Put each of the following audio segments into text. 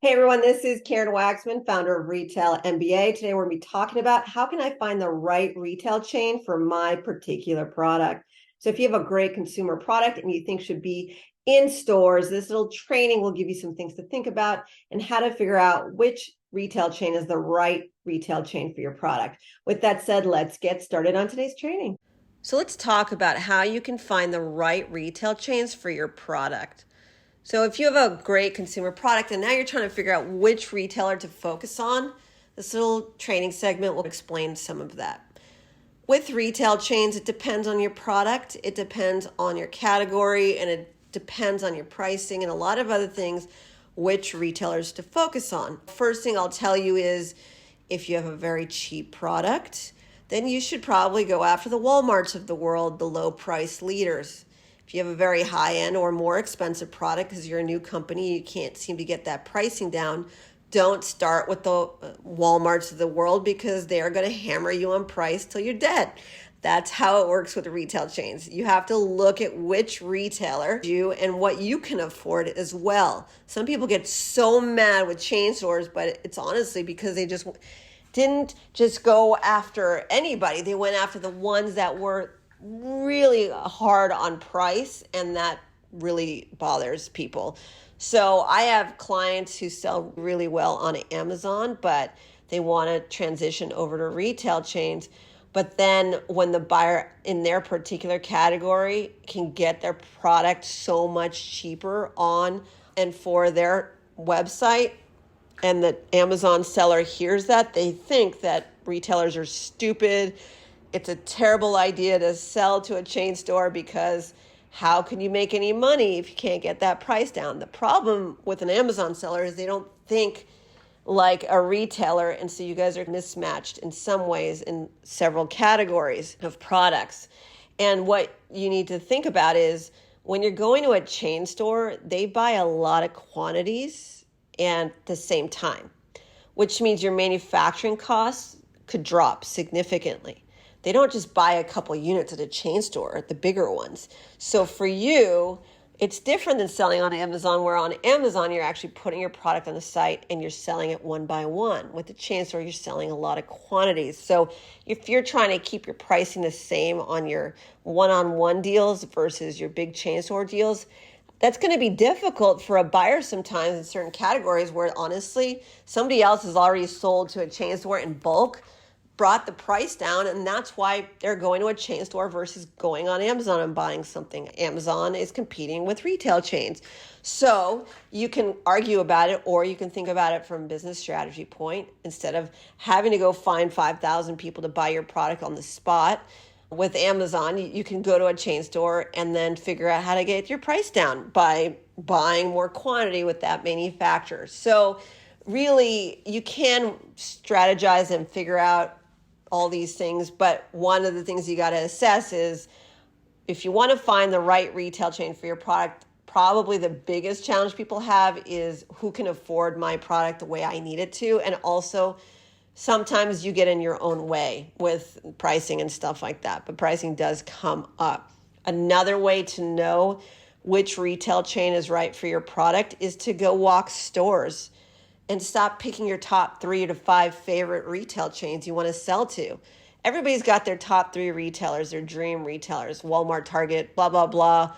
Hey everyone, this is Karen Waksman, founder of Retail MBA. Today we're going to be talking about how can I find the right retail chain for my particular product. So if you have a great consumer product and you think should be in stores, this little training will give you some things to think about and how to figure out which retail chain is the right retail chain for your product. With that said, let's get started on today's training. So let's talk about how you can find the right retail chains for your product. So if you have a great consumer product and now you're trying to figure out which retailer to focus on, this little training segment will explain some of that. With retail chains, it depends on your product, it depends on your category, and it depends on your pricing and a lot of other things, which retailers to focus on. First thing I'll tell you is if you have a very cheap product, then you should probably go after the Walmarts of the world, the low price leaders. If you have a very high end or more expensive product because you're a new company, you can't seem to get that pricing down, don't start with the Walmarts of the world because they're going to hammer you on price till you're dead. That's how it works with the retail chains. You have to look at which retailer you and what you can afford as well. Some people get so mad with chain stores, but it's honestly because they just didn't just go after anybody. They went after the ones that were really hard on price, and that really bothers people. So I have clients who sell really well on Amazon, but they want to transition over to retail chains. But then when the buyer in their particular category can get their product so much cheaper on and for their website, and the Amazon seller hears that, they think that retailers are stupid. It's a terrible idea to sell to a chain store because how can you make any money if you can't get that price down? The problem with an Amazon seller is they don't think like a retailer, and so you guys are mismatched in some ways in several categories of products. And what you need to think about is when you're going to a chain store, they buy a lot of quantities and at the same time, which means your manufacturing costs could drop significantly. They don't just buy a couple units at a chain store, the bigger ones. So for you, it's different than selling on Amazon, where on Amazon, you're actually putting your product on the site and you're selling it one by one. With the chain store, you're selling a lot of quantities. So if you're trying to keep your pricing the same on your one-on-one deals versus your big chain store deals, that's going to be difficult for a buyer sometimes in certain categories where honestly, somebody else has already sold to a chain store in bulk, brought the price down, and that's why they're going to a chain store versus going on Amazon and buying something. Amazon is competing with retail chains. So you can argue about it, or you can think about it from a business strategy point. Instead of having to go find 5,000 people to buy your product on the spot, with Amazon, you can go to a chain store and then figure out how to get your price down by buying more quantity with that manufacturer. So really, you can strategize and figure out all these things, but one of the things you got to assess is if you want to find the right retail chain for your product, probably the biggest challenge people have is who can afford my product the way I need it to. And also, sometimes you get in your own way with pricing and stuff like that, but pricing does come up. Another way to know which retail chain is right for your product is to go walk stores and stop picking your top 3 to 5 favorite retail chains you want to sell to. Everybody's got their top 3 retailers, their dream retailers, Walmart, Target, blah, blah, blah,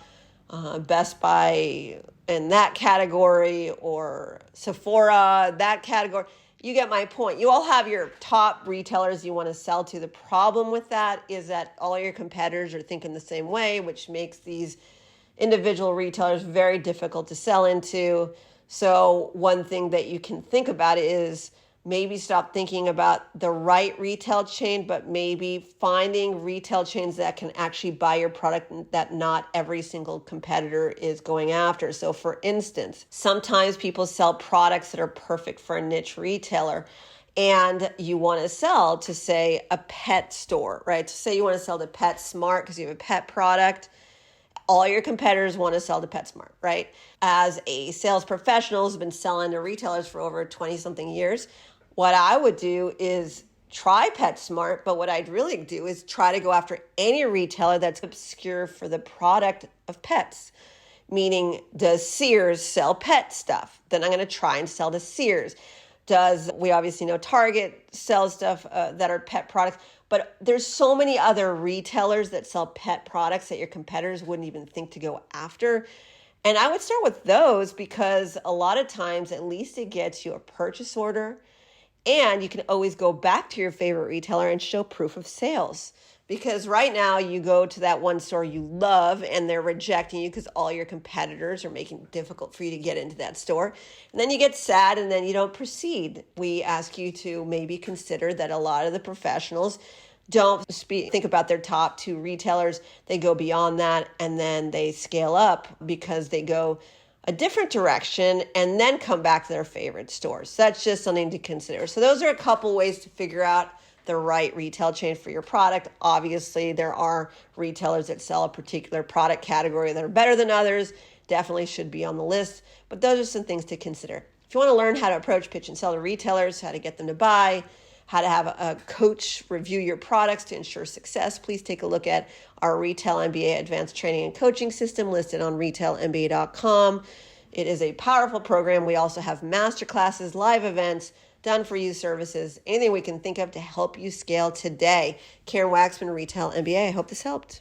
Best Buy in that category, or Sephora, that category. You get my point. You all have your top retailers you want to sell to. The problem with that is that all your competitors are thinking the same way, which makes these individual retailers very difficult to sell into. So one thing that you can think about is maybe stop thinking about the right retail chain, but maybe finding retail chains that can actually buy your product that not every single competitor is going after. So for instance, sometimes people sell products that are perfect for a niche retailer, and you want to sell to, say, a pet store, right? So say you want to sell to PetSmart because you have a pet product. All your competitors want to sell to PetSmart, right? As a sales professional who's been selling to retailers for over 20 something years, what I would do is try PetSmart, but what I'd really do is try to go after any retailer that's obscure for the product of pets. meaning does Sears sell pet stuff? Then I'm going to try and sell to Sears. We obviously know Target sells stuff that are pet products, but there's so many other retailers that sell pet products that your competitors wouldn't even think to go after. And I would start with those because a lot of times, at least it gets you a purchase order, and you can always go back to your favorite retailer and show proof of sales. Because right now you go to that one store you love and they're rejecting you because all your competitors are making it difficult for you to get into that store. And then you get sad and then you don't proceed. We ask you to maybe consider that a lot of the professionals don't think about their top 2 retailers. They go beyond that and then they scale up because they go a different direction and then come back to their favorite stores. So that's just something to consider. So those are a couple ways to figure out the right retail chain for your product. Obviously, there are retailers that sell a particular product category that are better than others. Definitely should be on the list, but those are some things to consider. If you want to learn how to approach, pitch, and sell to retailers, how to get them to buy, how to have a coach review your products to ensure success, please take a look at our Retail MBA Advanced Training and Coaching System listed on retailmba.com. It is a powerful program. We also have masterclasses, live events, done for you services, anything we can think of to help you scale today. Karen Waksman, Retail MBA. I hope this helped.